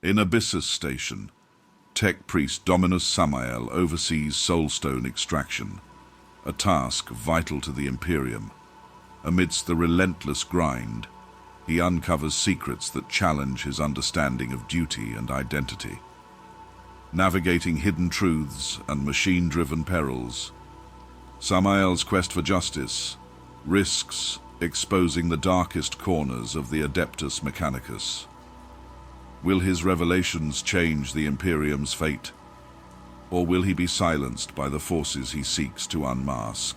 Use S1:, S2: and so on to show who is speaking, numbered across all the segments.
S1: In Abyssus Station, tech priest Dominus Sammael oversees soulstone extraction, a task vital to the Imperium. Amidst the relentless grind, he uncovers secrets that challenge his understanding of duty and identity. Navigating hidden truths and machine-driven perils, Sammael's quest for justice risks exposing the darkest corners of the Adeptus Mechanicus. Will his revelations change the Imperium's fate, or will he be silenced by the forces he seeks to unmask?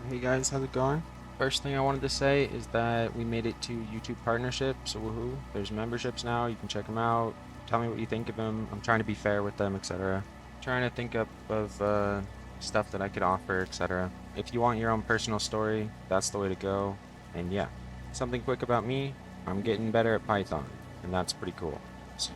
S2: Hey guys, how's it going? First thing I wanted to say is that we made it to YouTube partnership, so woohoo. There's memberships now, you can check them out. Tell me what you think of them. I'm trying to be fair with them, etc. Trying to think up of stuff that I could offer, etc. If you want your own personal story, that's the way to go. And yeah, something quick about me, I'm getting better at Python, and that's pretty cool. So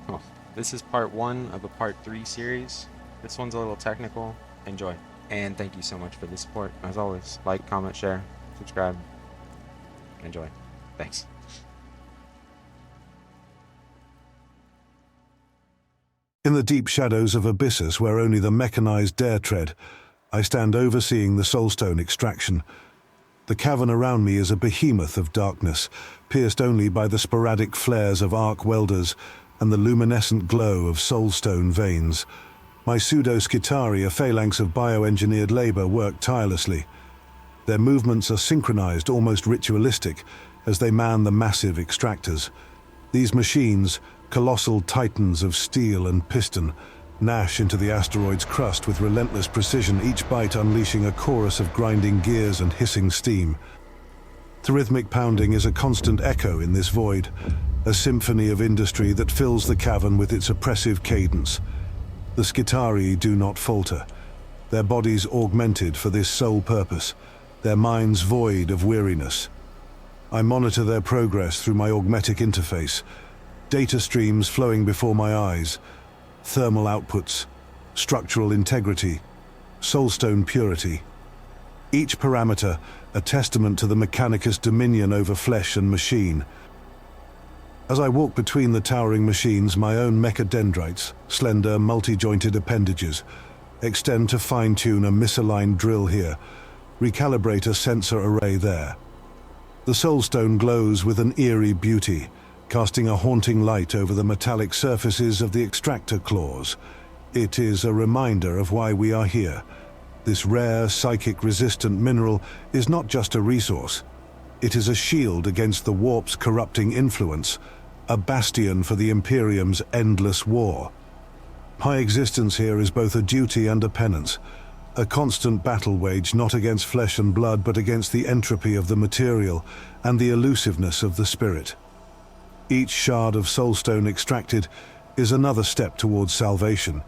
S2: this is part 1 of a part 3 series. This one's a little technical. Enjoy. And thank you so much for the support. As always, like, comment, share, subscribe. Enjoy. Thanks.
S3: In the deep shadows of Abyssus, where only the mechanized dare tread, I stand overseeing the soulstone extraction. The cavern around me is a behemoth of darkness, pierced only by the sporadic flares of arc welders and the luminescent glow of soulstone veins. My pseudo-skitari, a phalanx of bioengineered labor, work tirelessly. Their movements are synchronized, almost ritualistic, as they man the massive extractors. These machines, colossal titans of steel and piston, gnash into the asteroid's crust with relentless precision, each bite unleashing a chorus of grinding gears and hissing steam. The rhythmic pounding is a constant echo in this void, a symphony of industry that fills the cavern with its oppressive cadence. The skitari do not falter, their bodies augmented for this sole purpose, their minds void of weariness. I monitor their progress through my augmetic interface, data streams flowing before my eyes, thermal outputs, structural integrity, soulstone purity. Each parameter a testament to the Mechanicus' dominion over flesh and machine. As I walk between the towering machines, my own mechadendrites, slender, multi-jointed appendages, extend to fine-tune a misaligned drill here, recalibrate a sensor array there. The soulstone glows with an eerie beauty, casting a haunting light over the metallic surfaces of the extractor claws. It is a reminder of why we are here. This rare, psychic-resistant mineral is not just a resource. It is a shield against the warp's corrupting influence, a bastion for the Imperium's endless war. My existence here is both a duty and a penance, a constant battle waged not against flesh and blood but against the entropy of the material and the elusiveness of the spirit. Each shard of soulstone extracted is another step towards salvation,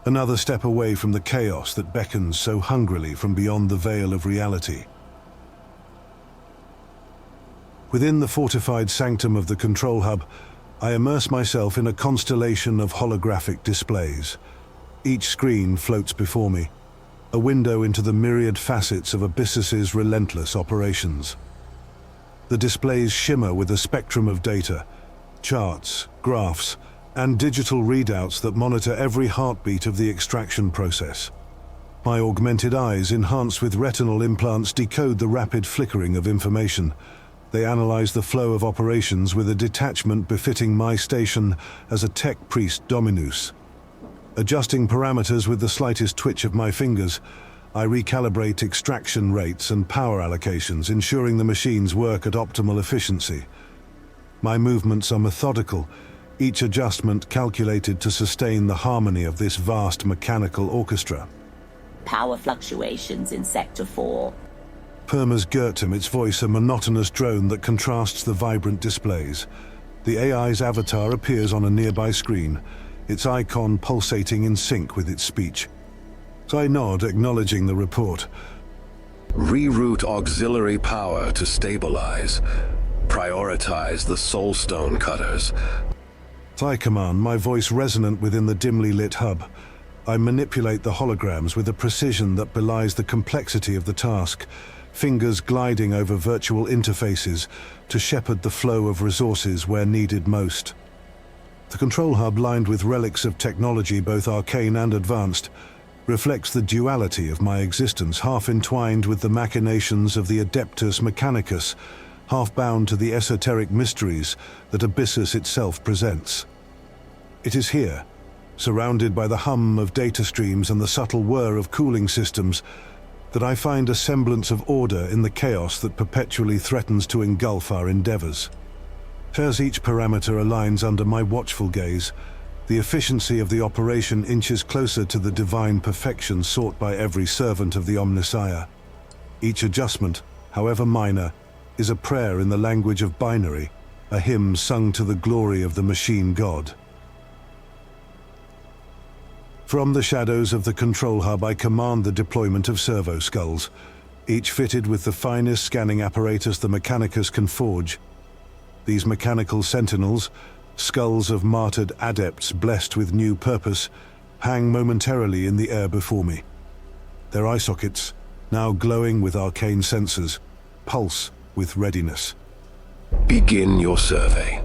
S3: another step away from the chaos that beckons so hungrily from beyond the veil of reality. Within the fortified sanctum of the control hub, I immerse myself in a constellation of holographic displays. Each screen floats before me, a window into the myriad facets of Abyssus's relentless operations. The displays shimmer with a spectrum of data, charts, graphs, and digital readouts that monitor every heartbeat of the extraction process. My augmented eyes, enhanced with retinal implants, decode the rapid flickering of information. They analyze the flow of operations with a detachment befitting my station as a tech priest Dominus. Adjusting parameters with the slightest twitch of my fingers, I recalibrate extraction rates and power allocations, ensuring the machines work at optimal efficiency. My movements are methodical, each adjustment calculated to sustain the harmony of this vast mechanical orchestra.
S4: Power fluctuations in Sector 4.
S3: Permas Gertum, its voice a monotonous drone that contrasts the vibrant displays. The AI's avatar appears on a nearby screen, its icon pulsating in sync with its speech. So I nod, acknowledging the report.
S5: Reroute auxiliary power to stabilize. Prioritize the soulstone cutters.
S3: I command, my voice resonant within the dimly lit hub. I manipulate the holograms with a precision that belies the complexity of the task, fingers gliding over virtual interfaces to shepherd the flow of resources where needed most. The control hub, lined with relics of technology both arcane and advanced, reflects the duality of my existence, half entwined with the machinations of the Adeptus Mechanicus, half bound to the esoteric mysteries that Abyssus itself presents. It is here, surrounded by the hum of data streams and the subtle whir of cooling systems, that I find a semblance of order in the chaos that perpetually threatens to engulf our endeavors. As each parameter aligns under my watchful gaze, the efficiency of the operation inches closer to the divine perfection sought by every servant of the Omnissiah. Each adjustment, however minor, is a prayer in the language of binary, a hymn sung to the glory of the machine god. From the shadows of the control hub, I command the deployment of servo skulls, each fitted with the finest scanning apparatus the Mechanicus can forge. These mechanical sentinels, skulls of martyred adepts blessed with new purpose, hang momentarily in the air before me. Their eye sockets, now glowing with arcane sensors, pulse with readiness.
S5: Begin your survey.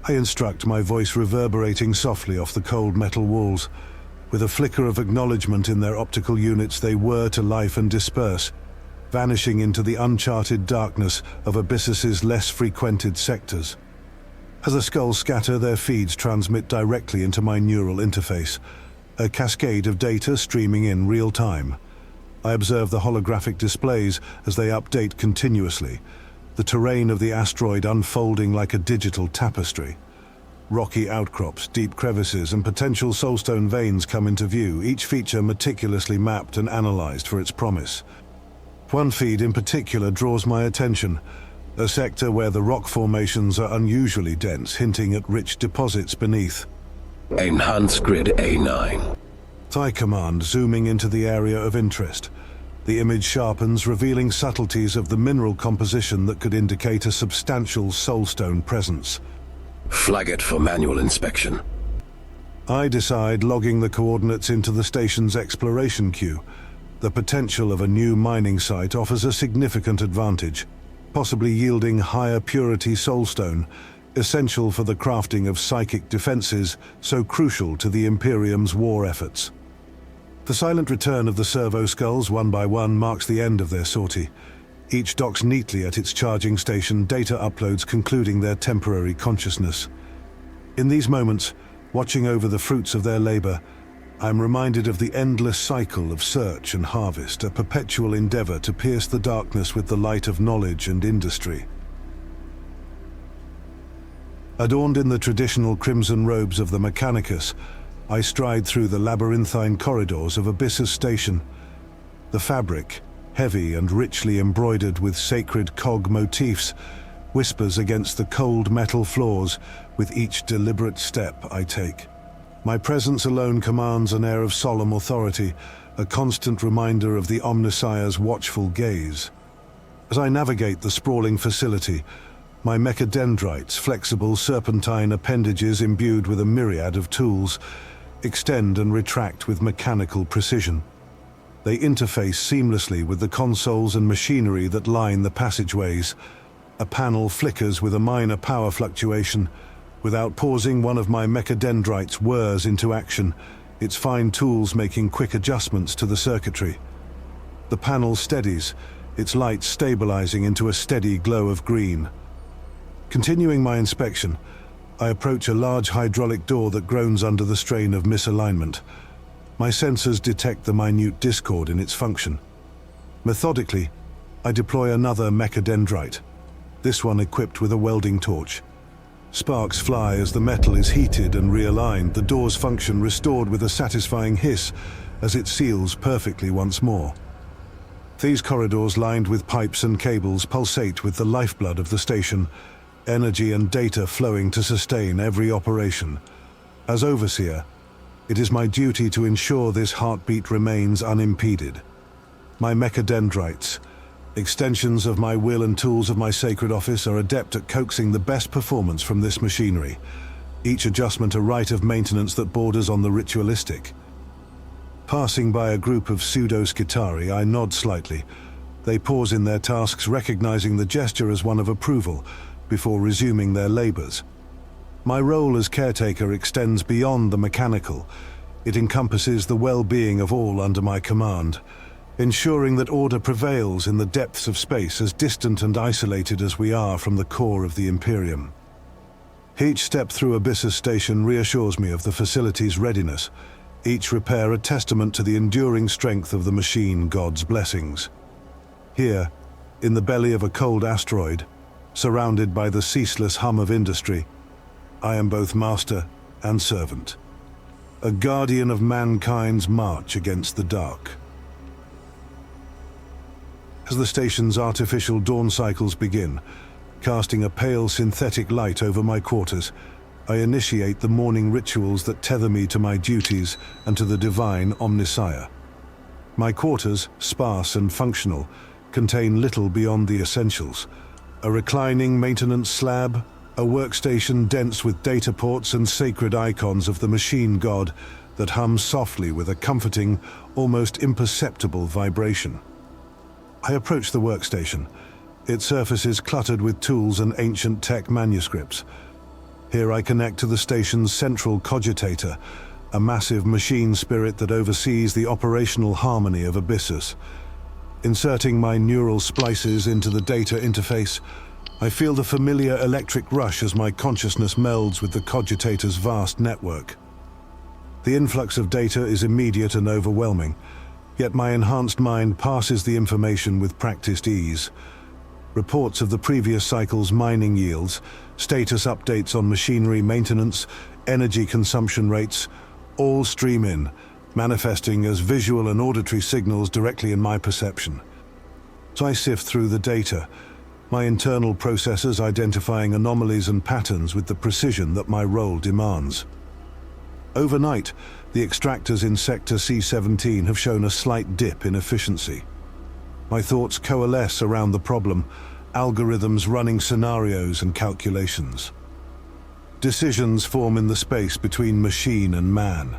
S3: I instruct, my voice reverberating softly off the cold metal walls. With a flicker of acknowledgement in their optical units, they whir to life and disperse, vanishing into the uncharted darkness of Abyssus's less frequented sectors. As the skulls scatter, their feeds transmit directly into my neural interface, a cascade of data streaming in real time. I observe the holographic displays as they update continuously, the terrain of the asteroid unfolding like a digital tapestry. Rocky outcrops, deep crevices, and potential soulstone veins come into view, each feature meticulously mapped and analyzed for its promise. One feed in particular draws my attention, a sector where the rock formations are unusually dense, hinting at rich deposits beneath.
S5: Enhance grid A9.
S3: I command, zooming into the area of interest. The image sharpens, revealing subtleties of the mineral composition that could indicate a substantial soulstone presence.
S5: Flag it for manual inspection.
S3: I decide, logging the coordinates into the station's exploration queue. The potential of a new mining site offers a significant advantage, possibly yielding higher purity soulstone, essential for the crafting of psychic defenses so crucial to the Imperium's war efforts. The silent return of the servo skulls, one by one, marks the end of their sortie. Each docks neatly at its charging station, data uploads concluding their temporary consciousness. In these moments, watching over the fruits of their labor, I am reminded of the endless cycle of search and harvest, a perpetual endeavor to pierce the darkness with the light of knowledge and industry. Adorned in the traditional crimson robes of the Mechanicus, I stride through the labyrinthine corridors of Abyssus Station. The fabric, heavy and richly embroidered with sacred cog motifs, whispers against the cold metal floors with each deliberate step I take. My presence alone commands an air of solemn authority, a constant reminder of the Omnissiah's watchful gaze. As I navigate the sprawling facility, my mechadendrites, flexible serpentine appendages imbued with a myriad of tools, extend and retract with mechanical precision. They interface seamlessly with the consoles and machinery that line the passageways. A panel flickers with a minor power fluctuation. Without pausing, one of my mechadendrites whirs into action, its fine tools making quick adjustments to the circuitry. The panel steadies, its light stabilizing into a steady glow of green. Continuing my inspection, I approach a large hydraulic door that groans under the strain of misalignment. My sensors detect the minute discord in its function. Methodically, I deploy another mechadendrite, this one equipped with a welding torch. Sparks fly as the metal is heated and realigned, the door's function restored with a satisfying hiss as it seals perfectly once more. These corridors, lined with pipes and cables, pulsate with the lifeblood of the station, energy and data flowing to sustain every operation. As overseer, it is my duty to ensure this heartbeat remains unimpeded. My mechadendrites, extensions of my will and tools of my sacred office, are adept at coaxing the best performance from this machinery, each adjustment a rite of maintenance that borders on the ritualistic. Passing by a group of pseudo-skitari, I nod slightly. They pause in their tasks, recognizing the gesture as one of approval, before resuming their labors. My role as caretaker extends beyond the mechanical. It encompasses the well-being of all under my command, ensuring that order prevails in the depths of space as distant and isolated as we are from the core of the Imperium. Each step through Abyssus Station reassures me of the facility's readiness, each repair a testament to the enduring strength of the machine god's blessings. Here, in the belly of a cold asteroid, surrounded by the ceaseless hum of industry, I am both master and servant, a guardian of mankind's march against the dark. As the station's artificial dawn cycles begin, casting a pale synthetic light over my quarters, I initiate the morning rituals that tether me to my duties and to the divine Omnissiah. My quarters, sparse and functional, contain little beyond the essentials: a reclining maintenance slab, a workstation dense with data ports and sacred icons of the machine god that hums softly with a comforting, almost imperceptible vibration. I approach the workstation. Its surface is cluttered with tools and ancient tech manuscripts. Here I connect to the station's central cogitator, a massive machine spirit that oversees the operational harmony of Abyssus. Inserting my neural splices into the data interface, I feel the familiar electric rush as my consciousness melds with the cogitator's vast network. The influx of data is immediate and overwhelming, yet my enhanced mind passes the information with practiced ease. Reports of the previous cycle's mining yields, status updates on machinery maintenance, energy consumption rates, all stream in, manifesting as visual and auditory signals directly in my perception. As I sift through the data, my internal processors identifying anomalies and patterns with the precision that my role demands. Overnight, the extractors in Sector C17 have shown a slight dip in efficiency. My thoughts coalesce around the problem, algorithms running scenarios and calculations. Decisions form in the space between machine and man.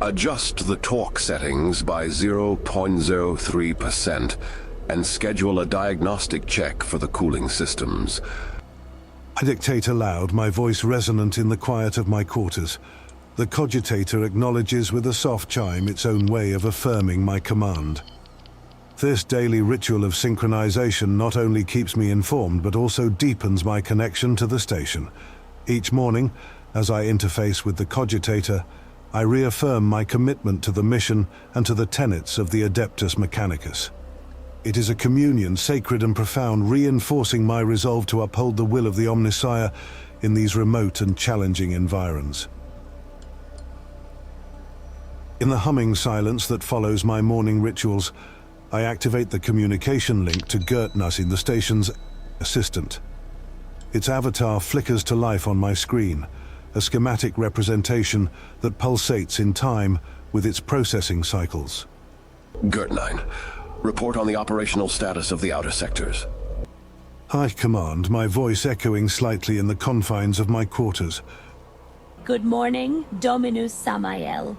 S5: Adjust the torque settings by 0.03% and schedule a diagnostic check for the cooling systems.
S3: I dictate aloud, my voice resonant in the quiet of my quarters. The cogitator acknowledges with a soft chime its own way of affirming my command. This daily ritual of synchronization not only keeps me informed, but also deepens my connection to the station. Each morning, as I interface with the cogitator, I reaffirm my commitment to the mission and to the tenets of the Adeptus Mechanicus. It is a communion sacred and profound, reinforcing my resolve to uphold the will of the Omnissiah in these remote and challenging environs. In the humming silence that follows my morning rituals, I activate the communication link to Gertnus, the station's assistant. Its avatar flickers to life on my screen, a schematic representation that pulsates in time with its processing cycles.
S5: Gertnine, report on the operational status of the outer sectors.
S3: I command, my voice echoing slightly in the confines of my quarters.
S4: Good morning, Dominus Sammael.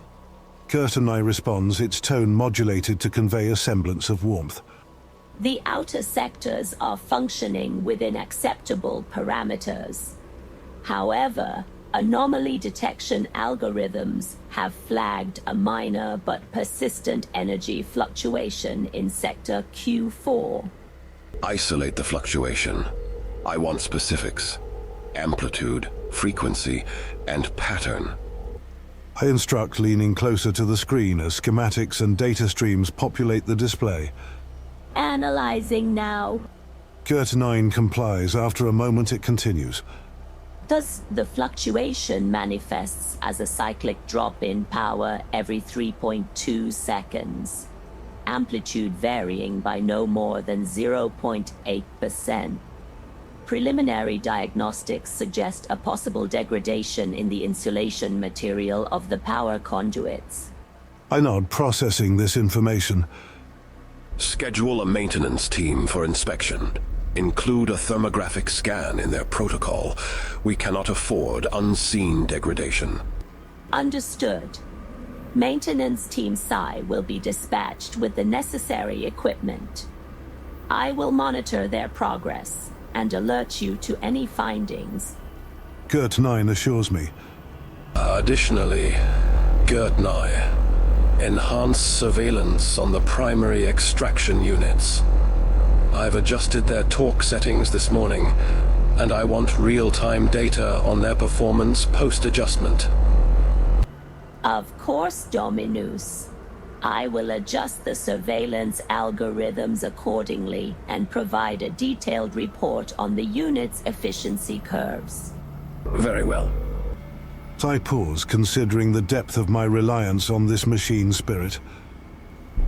S3: Gertnine responds, its tone modulated to convey a semblance of warmth.
S4: The outer sectors are functioning within acceptable parameters. However, anomaly detection algorithms have flagged a minor but persistent energy fluctuation in Sector Q4.
S5: Isolate the fluctuation. I want specifics. Amplitude, frequency, and pattern.
S3: I instruct, leaning closer to the screen as schematics and data streams populate the display.
S4: Analyzing now.
S3: Gertnine complies. After a moment it continues.
S4: Thus, the fluctuation manifests as a cyclic drop in power every 3.2 seconds, amplitude varying by no more than 0.8%. Preliminary diagnostics suggest a possible degradation in the insulation material of the power conduits.
S3: I nod, processing this information.
S5: Schedule a maintenance team for inspection. Include a thermographic scan in their protocol. We cannot afford unseen degradation.
S4: Understood. Maintenance Team Psi will be dispatched with the necessary equipment. I will monitor their progress and alert you to any findings.
S3: Gert 9 assures me.
S5: Additionally, Gert 9, enhanced surveillance on the primary extraction units. I've adjusted their torque settings this morning, and I want real-time data on their performance post-adjustment.
S4: Of course, Dominus. I will adjust the surveillance algorithms accordingly and provide a detailed report on the unit's efficiency curves.
S5: Very well.
S3: I pause, considering the depth of my reliance on this machine spirit.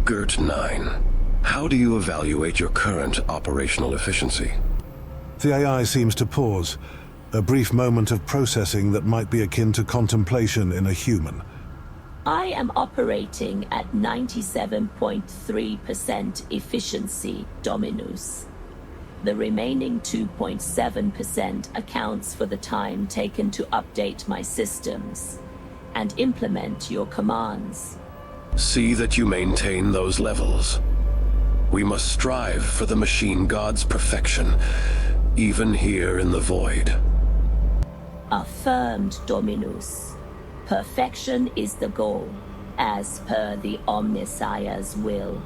S5: Gert 9, how do you evaluate your current operational efficiency?
S3: The AI seems to pause, a brief moment of processing that might be akin to contemplation in a human.
S4: I am operating at 97.3% efficiency, Dominus. The remaining 2.7% accounts for the time taken to update my systems and implement your commands.
S5: See that you maintain those levels. We must strive for the machine god's perfection, even here in the void.
S4: Affirmed, Dominus. Perfection is the goal, as per the Omnissiah's will.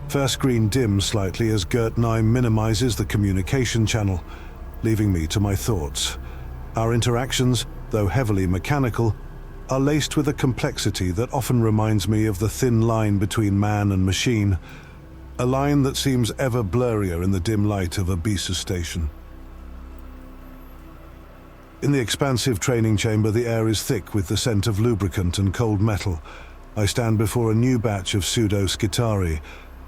S3: First screen dims slightly as Gert 9 minimizes the communication channel, leaving me to my thoughts. Our interactions, though heavily mechanical, are laced with a complexity that often reminds me of the thin line between man and machine, a line that seems ever blurrier in the dim light of Abyssus Station. In the expansive training chamber, the air is thick with the scent of lubricant and cold metal. I stand before a new batch of pseudo-skitari,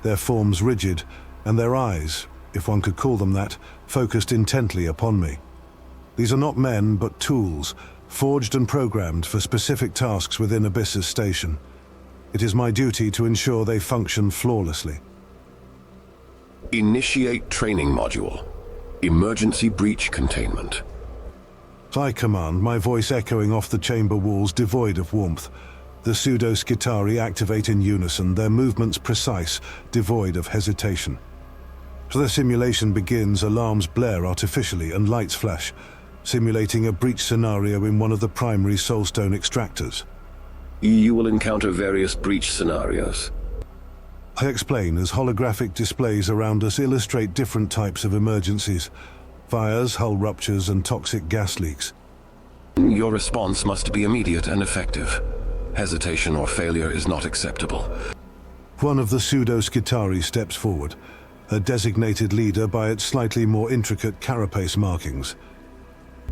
S3: their forms rigid, and their eyes, if one could call them that, focused intently upon me. These are not men, but tools, forged and programmed for specific tasks within Abyssus Station. It is my duty to ensure they function flawlessly.
S5: Initiate training module. Emergency breach containment.
S3: I command, my voice echoing off the chamber walls devoid of warmth. The pseudo-skitari activate in unison, their movements precise, devoid of hesitation. As the simulation begins, alarms blare artificially and lights flash, simulating a breach scenario in one of the primary soulstone extractors.
S5: You will encounter various breach scenarios.
S3: I explain as holographic displays around us illustrate different types of emergencies. Fires, hull ruptures, and toxic gas leaks.
S5: Your response must be immediate and effective. Hesitation or failure is not acceptable.
S3: One of the pseudo-skitari steps forward, a designated leader by its slightly more intricate carapace markings.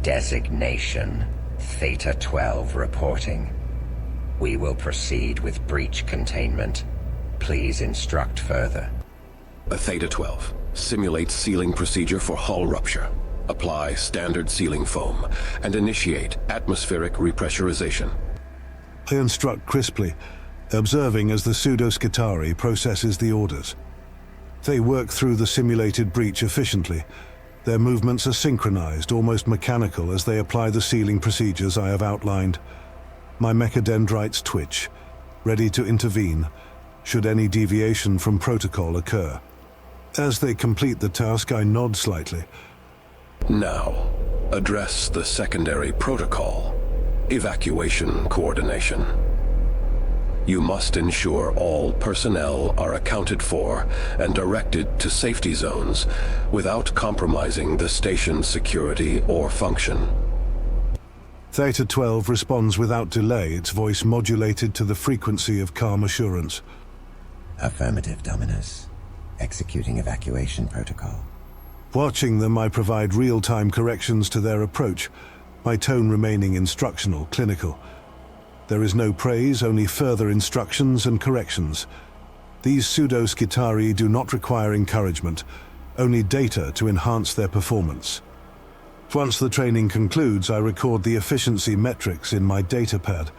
S6: Designation, Theta 12 reporting. We will proceed with breach containment. Please instruct further.
S5: Theta 12. Simulate sealing procedure for hull rupture. Apply standard sealing foam, and initiate atmospheric repressurization.
S3: I instruct crisply, observing as the pseudo-skitari processes the orders. They work through the simulated breach efficiently. Their movements are synchronized, almost mechanical, as they apply the sealing procedures I have outlined. My mechadendrites twitch, ready to intervene, should any deviation from protocol occur. As they complete the task, I nod slightly.
S5: Now, address the secondary protocol. Evacuation coordination. You must ensure all personnel are accounted for and directed to safety zones without compromising the station's security or function.
S3: Theta 12 responds without delay, its voice modulated to the frequency of calm assurance.
S6: Affirmative, Dominus. Executing evacuation protocol.
S3: Watching them, I provide real-time corrections to their approach, my tone remaining instructional, clinical. There is no praise, only further instructions and corrections. These pseudo-skitari do not require encouragement, only data to enhance their performance. Once the training concludes, I record the efficiency metrics in my datapad.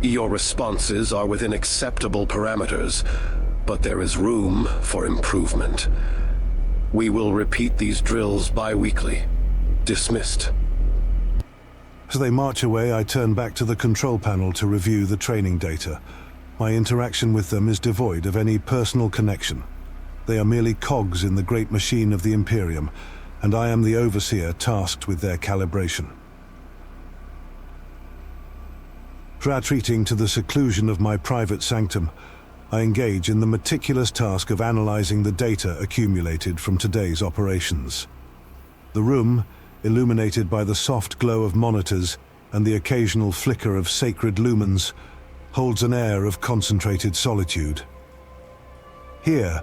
S5: Your responses are within acceptable parameters, but there is room for improvement. We will repeat these drills bi-weekly. Dismissed.
S3: As they march away, I turn back to the control panel to review the training data. My interaction with them is devoid of any personal connection. They are merely cogs in the great machine of the Imperium, and I am the overseer tasked with their calibration. Retreating to the seclusion of my private sanctum, I engage in the meticulous task of analyzing the data accumulated from today's operations. The room, illuminated by the soft glow of monitors and the occasional flicker of sacred lumens, holds an air of concentrated solitude. Here,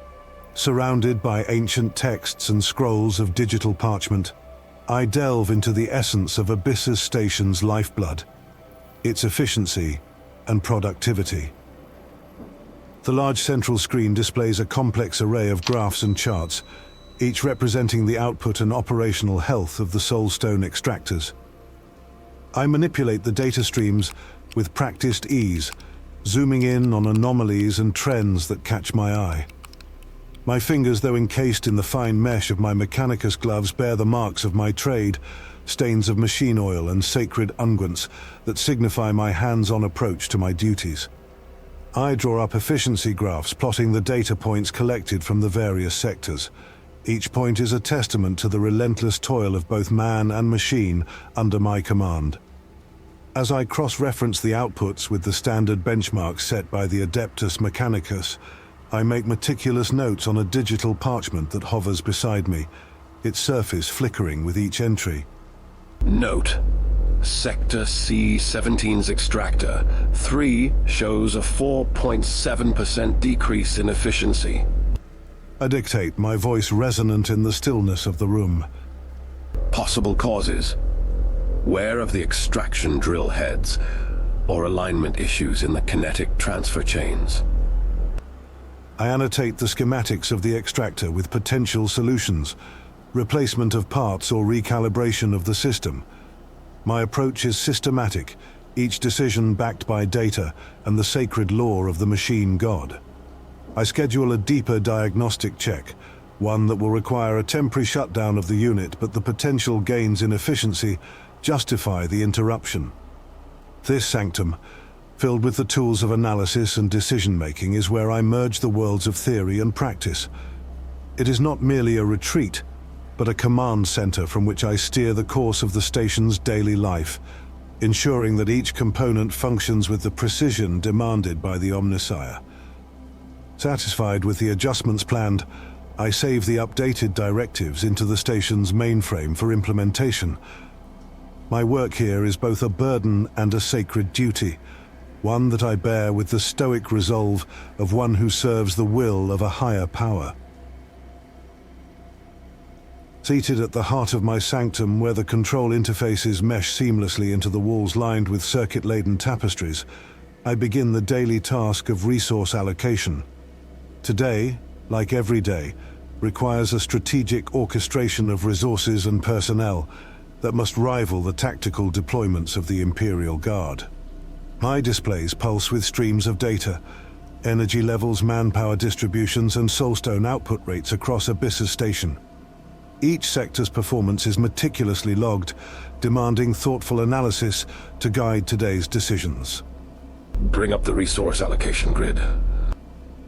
S3: surrounded by ancient texts and scrolls of digital parchment, I delve into the essence of Abyssus Station's lifeblood, its efficiency and productivity. The large central screen displays a complex array of graphs and charts, each representing the output and operational health of the soulstone extractors. I manipulate the data streams with practiced ease, zooming in on anomalies and trends that catch my eye. My fingers, though encased in the fine mesh of my Mechanicus gloves, bear the marks of my trade, stains of machine oil and sacred unguents that signify my hands-on approach to my duties. I draw up efficiency graphs plotting the data points collected from the various sectors. Each point is a testament to the relentless toil of both man and machine under my command. As I cross-reference the outputs with the standard benchmarks set by the Adeptus Mechanicus, I make meticulous notes on a digital parchment that hovers beside me, its surface flickering with each entry.
S5: Note: Sector C-17's extractor 3 shows a 4.7% decrease in efficiency.
S3: I dictate, my voice resonant in the stillness of the room.
S5: Possible causes: wear of the extraction drill heads, or alignment issues in the kinetic transfer chains.
S3: I annotate the schematics of the extractor with potential solutions, replacement of parts or recalibration of the system. My approach is systematic, each decision backed by data and the sacred lore of the machine god. I schedule a deeper diagnostic check, one that will require a temporary shutdown of the unit, but the potential gains in efficiency justify the interruption. This sanctum, filled with the tools of analysis and decision-making, is where I merge the worlds of theory and practice. It is not merely a retreat, but a command center from which I steer the course of the station's daily life, ensuring that each component functions with the precision demanded by the Omnissiah. Satisfied with the adjustments planned, I save the updated directives into the station's mainframe for implementation. My work here is both a burden and a sacred duty, one that I bear with the stoic resolve of one who serves the will of a higher power. Seated at the heart of my sanctum, where the control interfaces mesh seamlessly into the walls lined with circuit-laden tapestries, I begin the daily task of resource allocation. Today, like every day, requires a strategic orchestration of resources and personnel that must rival the tactical deployments of the Imperial Guard. My displays pulse with streams of data, energy levels, manpower distributions, and soulstone output rates across Abyssus Station. Each sector's performance is meticulously logged, demanding thoughtful analysis to guide today's decisions.
S5: Bring up the resource allocation grid.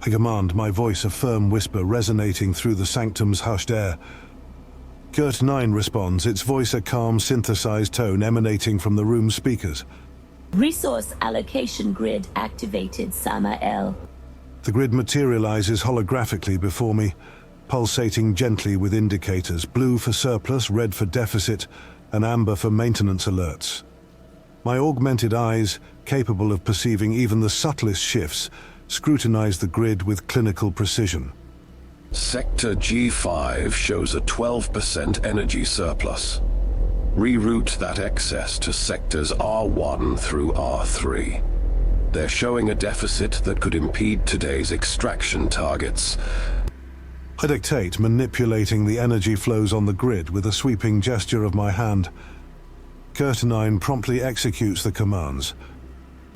S3: I command, my voice a firm whisper resonating through the sanctum's hushed air. Gert 9 responds, its voice a calm, synthesized tone emanating from the room's speakers.
S4: Resource allocation grid activated, Sammael.
S3: The grid materializes holographically before me, pulsating gently with indicators, blue for surplus, red for deficit, and amber for maintenance alerts. My augmented eyes, capable of perceiving even the subtlest shifts, scrutinize the grid with clinical precision.
S5: Sector G5 shows a 12% energy surplus. Reroute that excess to sectors R1 through R3. They're showing a deficit that could impede today's extraction targets.
S3: I dictate, manipulating the energy flows on the grid with a sweeping gesture of my hand. Curtinine promptly executes the commands.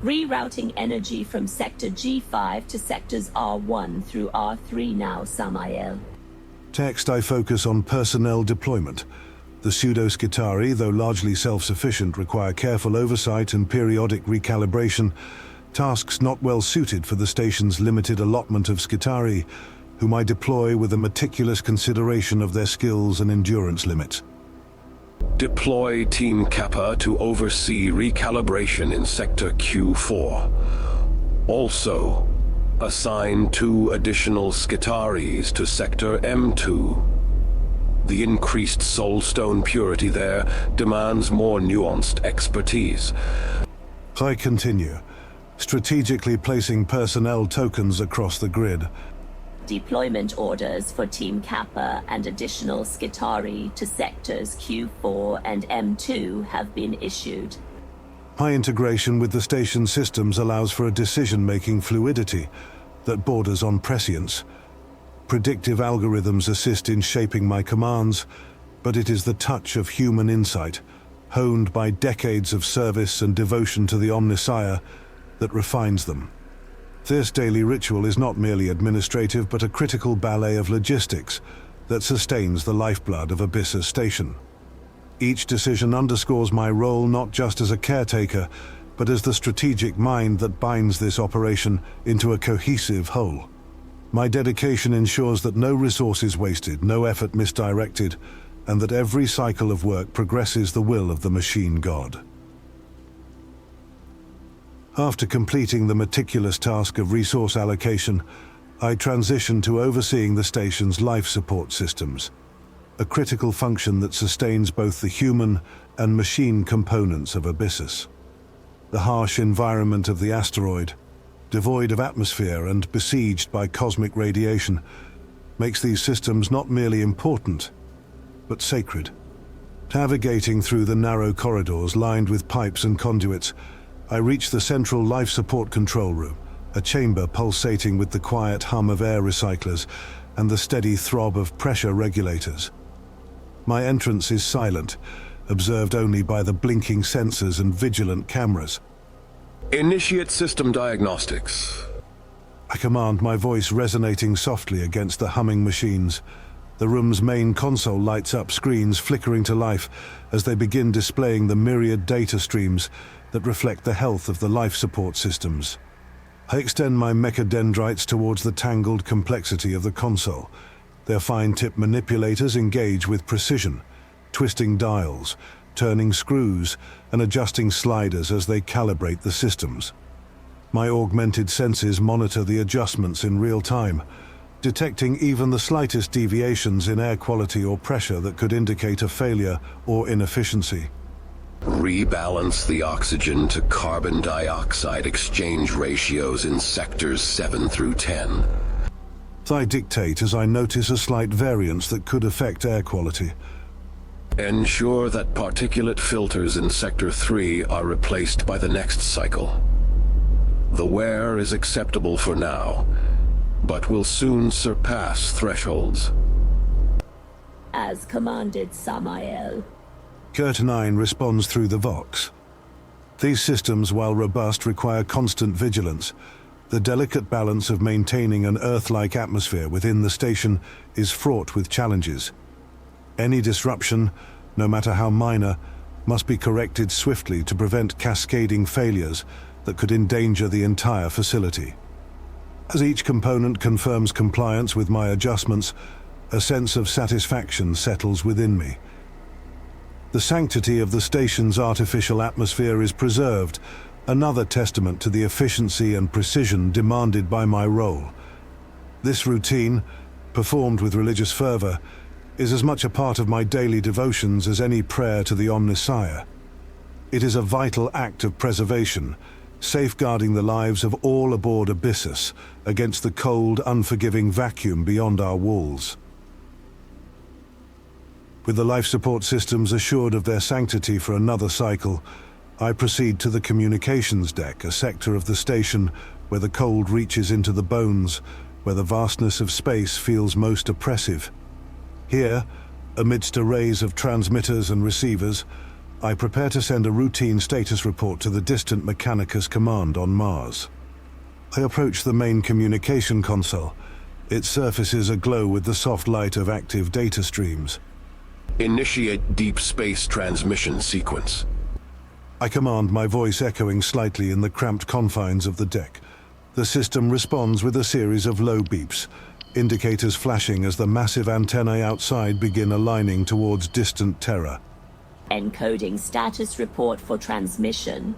S4: Rerouting energy from Sector G5 to Sectors R1 through R3 now, Sammael.
S3: Text I focus on personnel deployment. The pseudo-Skitari, though largely self-sufficient, require careful oversight and periodic recalibration, tasks not well suited for the station's limited allotment of Skitari, whom I deploy with a meticulous consideration of their skills and endurance limits.
S5: Deploy Team Kappa to oversee recalibration in Sector Q4. Also, assign 2 additional Skitaris to Sector M2. The increased soulstone purity there demands more nuanced expertise.
S3: I continue, strategically placing personnel tokens across the grid.
S4: Deployment orders for Team Kappa and additional Skitari to sectors Q4 and M2 have been issued.
S3: My integration with the station systems allows for a decision-making fluidity that borders on prescience. Predictive algorithms assist in shaping my commands, but it is the touch of human insight, honed by decades of service and devotion to the Omnissiah, that refines them. This daily ritual is not merely administrative, but a critical ballet of logistics that sustains the lifeblood of Abyssus Station. Each decision underscores my role not just as a caretaker, but as the strategic mind that binds this operation into a cohesive whole. My dedication ensures that no resource is wasted, no effort misdirected, and that every cycle of work progresses the will of the machine god. After completing the meticulous task of resource allocation, I transitioned to overseeing the station's life support systems, a critical function that sustains both the human and machine components of Abyssus. The harsh environment of the asteroid, devoid of atmosphere and besieged by cosmic radiation, makes these systems not merely important, but sacred. Navigating through the narrow corridors lined with pipes and conduits, I reached the central life support control room, a chamber pulsating with the quiet hum of air recyclers and the steady throb of pressure regulators. My entrance is silent, observed only by the blinking sensors and vigilant cameras.
S5: Initiate system diagnostics.
S3: I command, my voice resonating softly against the humming machines. The room's main console lights up, screens flickering to life as they begin displaying the myriad data streams that reflect the health of the life support systems. I extend my mechadendrites towards the tangled complexity of the console. Their fine-tip manipulators engage with precision, twisting dials, turning screws, and adjusting sliders as they calibrate the systems. My augmented senses monitor the adjustments in real time, detecting even the slightest deviations in air quality or pressure that could indicate a failure or inefficiency.
S5: Rebalance the oxygen to carbon dioxide exchange ratios in sectors 7 through 10.
S3: I dictate as I notice a slight variance that could affect air quality.
S5: Ensure that particulate filters in Sector 3 are replaced by the next cycle. The wear is acceptable for now, but will soon surpass thresholds.
S4: As commanded, Sammael.
S3: Kurt 9 responds through the Vox. These systems, while robust, require constant vigilance. The delicate balance of maintaining an Earth-like atmosphere within the station is fraught with challenges. Any disruption, no matter how minor, must be corrected swiftly to prevent cascading failures that could endanger the entire facility. As each component confirms compliance with my adjustments, a sense of satisfaction settles within me. The sanctity of the station's artificial atmosphere is preserved, another testament to the efficiency and precision demanded by my role. This routine, performed with religious fervor, is as much a part of my daily devotions as any prayer to the Omnissiah. It is a vital act of preservation, safeguarding the lives of all aboard Abyssus against the cold, unforgiving vacuum beyond our walls. With the life support systems assured of their sanctity for another cycle, I proceed to the communications deck, a sector of the station where the cold reaches into the bones, where the vastness of space feels most oppressive. Here, amidst arrays of transmitters and receivers, I prepare to send a routine status report to the distant Mechanicus command on Mars. I approach the main communication console. Its surface is aglow with the soft light of active data streams.
S5: Initiate deep space transmission sequence.
S3: I command, my voice echoing slightly in the cramped confines of the deck. The system responds with a series of low beeps, indicators flashing as the massive antennae outside begin aligning towards distant terror.
S4: Encoding status report for transmission.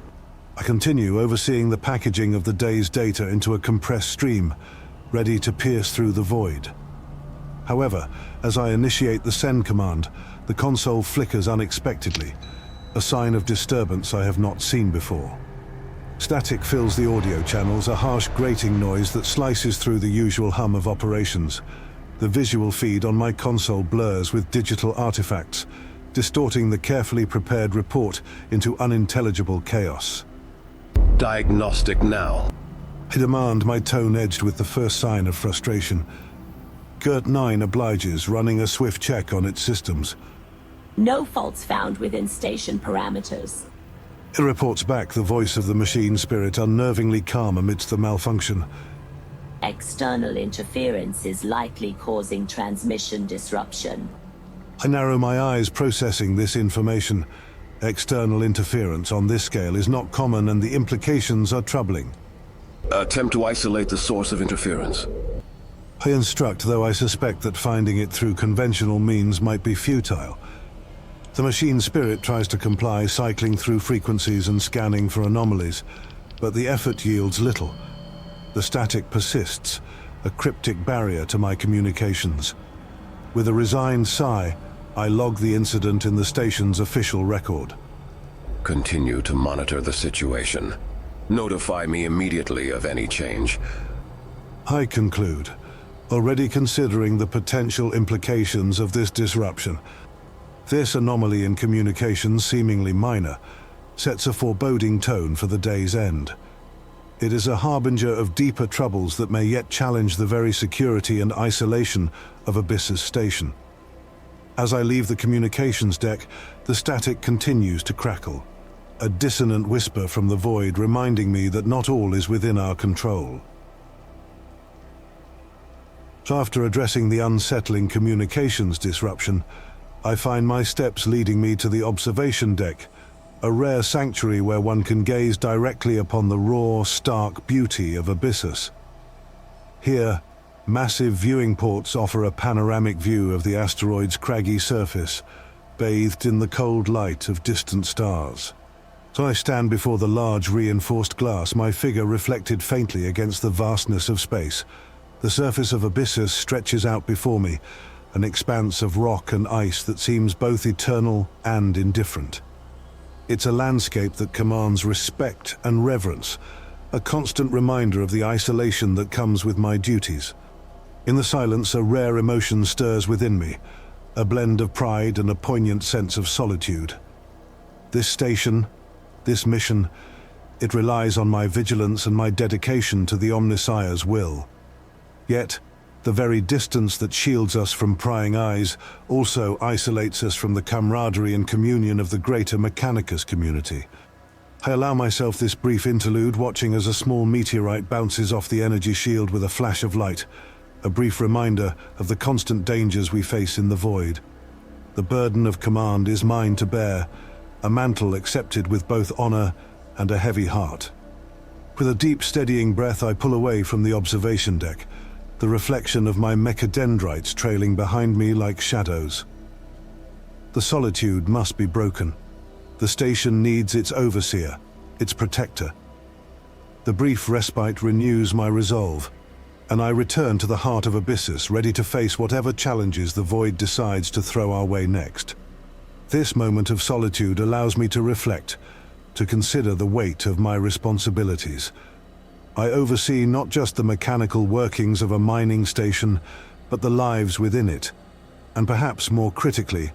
S3: I continue overseeing the packaging of the day's data into a compressed stream, ready to pierce through the void. However, as I initiate the send command, the console flickers unexpectedly, a sign of disturbance I have not seen before. Static fills the audio channels, a harsh grating noise that slices through the usual hum of operations. The visual feed on my console blurs with digital artifacts, distorting the carefully prepared report into unintelligible chaos.
S5: Diagnostic now.
S3: I demand, my tone edged with the first sign of frustration. Gert 9 obliges, running a swift check on its systems.
S4: No faults found within station parameters.
S3: It reports back, the voice of the machine spirit unnervingly calm amidst the malfunction.
S4: External interference is likely causing transmission disruption.
S3: I narrow my eyes processing this information. External interference on this scale is not common, and the implications are troubling.
S5: Attempt to isolate the source of interference.
S3: I instruct, though I suspect that finding it through conventional means might be futile. The machine spirit tries to comply, cycling through frequencies and scanning for anomalies, but the effort yields little. The static persists, a cryptic barrier to my communications. With a resigned sigh, I log the incident in the station's official record.
S5: Continue to monitor the situation. Notify me immediately of any change.
S3: I conclude, already considering the potential implications of this disruption. This anomaly in communications, seemingly minor, sets a foreboding tone for the day's end. It is a harbinger of deeper troubles that may yet challenge the very security and isolation of Abyssus Station. As I leave the communications deck, the static continues to crackle, a dissonant whisper from the void reminding me that not all is within our control. After addressing the unsettling communications disruption, I find my steps leading me to the observation deck, a rare sanctuary where one can gaze directly upon the raw, stark beauty of Abyssus. Here, massive viewing ports offer a panoramic view of the asteroid's craggy surface, bathed in the cold light of distant stars. As I stand before the large reinforced glass, my figure reflected faintly against the vastness of space. The surface of Abyssus stretches out before me, an expanse of rock and ice that seems both eternal and indifferent. It's a landscape that commands respect and reverence, a constant reminder of the isolation that comes with my duties. In the silence, a rare emotion stirs within me, a blend of pride and a poignant sense of solitude. This station, this mission, it relies on my vigilance and my dedication to the Omnissiah's will. Yet, the very distance that shields us from prying eyes also isolates us from the camaraderie and communion of the greater Mechanicus community. I allow myself this brief interlude, watching as a small meteorite bounces off the energy shield with a flash of light, a brief reminder of the constant dangers we face in the void. The burden of command is mine to bear, a mantle accepted with both honor and a heavy heart. With a deep, steadying breath, I pull away from the observation deck, the reflection of my mechadendrites trailing behind me like shadows. The solitude must be broken. The station needs its overseer, its protector. The brief respite renews my resolve, and I return to the heart of Abyssus, ready to face whatever challenges the void decides to throw our way next. This moment of solitude allows me to reflect, to consider the weight of my responsibilities. I oversee not just the mechanical workings of a mining station, but the lives within it, and perhaps more critically,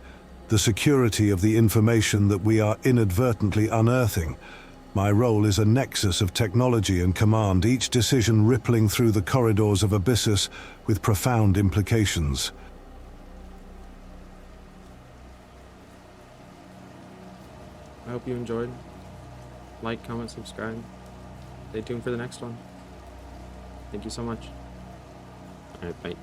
S3: the security of the information that we are inadvertently unearthing. My role is a nexus of technology and command, each decision rippling through the corridors of Abyssus with profound implications.
S2: I hope you enjoyed. Like, comment, subscribe. Stay tuned for the next one. Thank you so much. Alright, bye.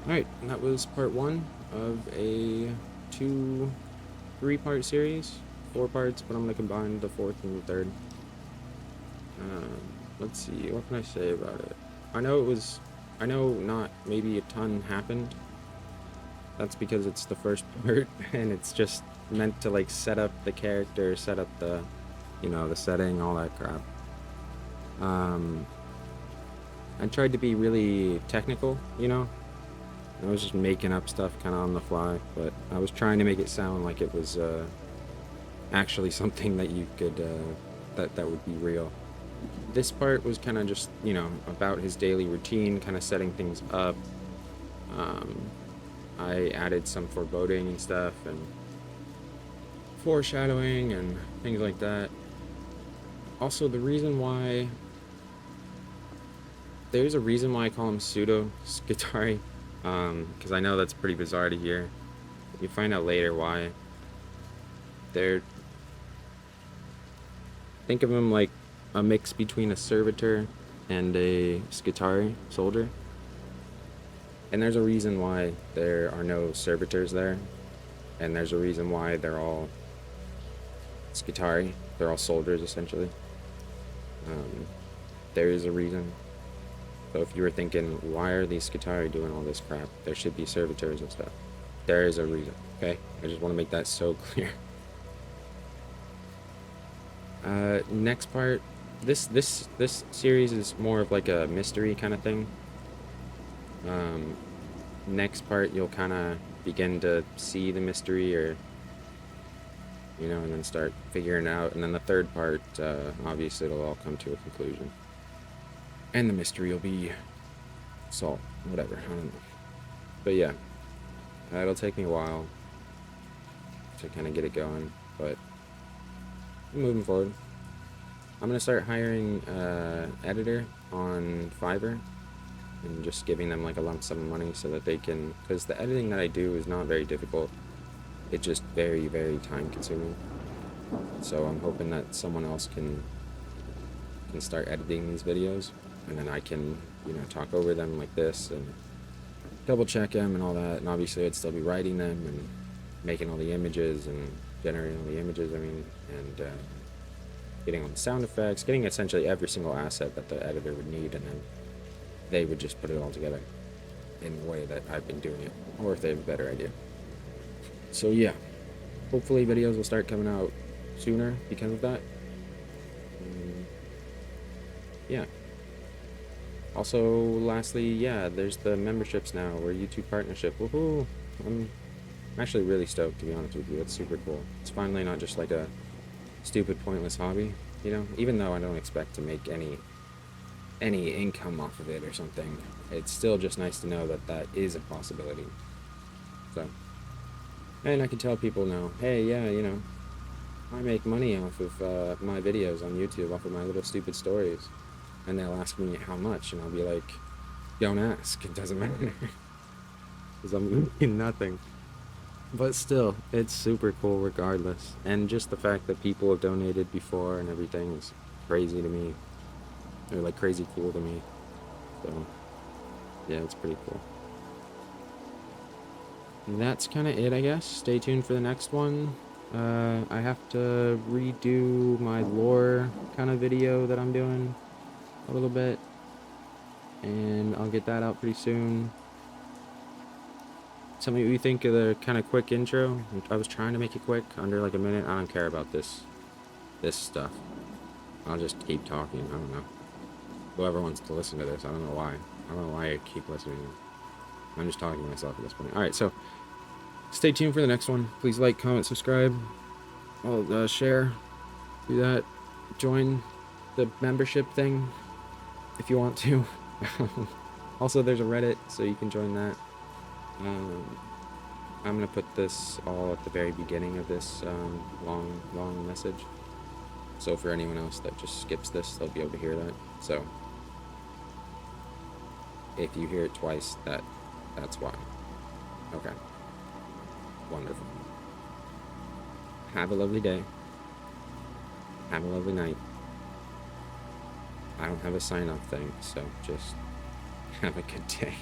S2: Alright, that was part 1 of a 3-part series. 4 parts, but I'm going to combine the 4th and the 3rd. let's see, what can I say about it? I know not maybe a ton happened. That's because it's the first part, and it's just meant to, like, set up the character, set up the, you know, the setting, all that crap. I tried to be really technical, you know? I was just making up stuff kind of on the fly, but I was trying to make it sound like it was actually something that you could, that would be real. This part was kind of just, you know, about his daily routine, kind of setting things up. I added some foreboding and stuff, and foreshadowing and things like that. Also, there's a reason why I call him pseudo Skitari, because I know that's pretty bizarre to hear. You find out later why. Think of him like a mix between a servitor and a Skitari soldier. And there's a reason why there are no servitors there, and there's a reason why they're all Skitari. They're all soldiers, essentially. There is a reason. So if you were thinking, why are these Skitari doing all this crap? There should be servitors and stuff. There is a reason, okay? I just want to make that so clear. Next part, this series is more of like a mystery kind of thing. Next part, you'll kind of begin to see the mystery, or, you know, and then start figuring it out. And then the third part, obviously it'll all come to a conclusion. And the mystery will be solved, whatever, I don't know. But yeah, it'll take me a while to kind of get it going, but I'm moving forward. I'm going to start hiring editor on Fiverr, and just giving them like a lump sum of money so that they can, because the editing that I do is not very difficult. It's just very, very time consuming. So I'm hoping that someone else can start editing these videos, and then I can, you know, talk over them like this and double check them and all that. And obviously I'd still be writing them and making all the images and generating all the images, and getting all the sound effects, getting essentially every single asset that the editor would need, and then they would just put it all together in the way that I've been doing it, or if they have a better idea. So yeah, hopefully videos will start coming out sooner because of that. Yeah. Also, lastly, yeah, there's the memberships now. We're YouTube partnership. Woohoo! I'm actually really stoked, to be honest with you. It's super cool. It's finally not just like a stupid, pointless hobby, you know? Even though I don't expect to make any income off of it or something, it's still just nice to know that that is a possibility. So, and I can tell people now, hey, yeah, you know, I make money off of my videos on YouTube, off of my little stupid stories. And they'll ask me how much, and I'll be like, don't ask, it doesn't matter. Because I'm making nothing. But still, it's super cool regardless. And just the fact that people have donated before and everything is crazy to me. Or like crazy cool to me. So, yeah, it's pretty cool. And that's kind of it, I guess. Stay tuned for the next one. I have to redo my lore kind of video that I'm doing a little bit, and I'll get that out pretty soon. Tell me what you think of the kind of quick intro. I was trying to make it quick, under like a minute. I don't care about this stuff. I'll just keep talking. I don't know. Whoever wants to listen to this, I don't know why. I don't know why I keep listening. I'm just talking to myself at this point. Alright, so stay tuned for the next one. Please like, comment, subscribe. I'll share. Do that. Join the membership thing if you want to. Also, there's a Reddit, so you can join that. I'm going to put this all at the very beginning of this long message. So for anyone else that just skips this, they'll be able to hear that. So if you hear it twice, that's why. Okay. Wonderful. Have a lovely day. Have a lovely night. I don't have a sign-off thing, so just have a good day.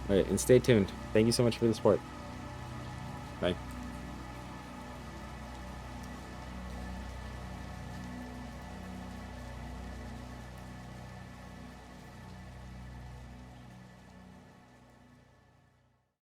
S2: Alright, and stay tuned. Thank you so much for the support.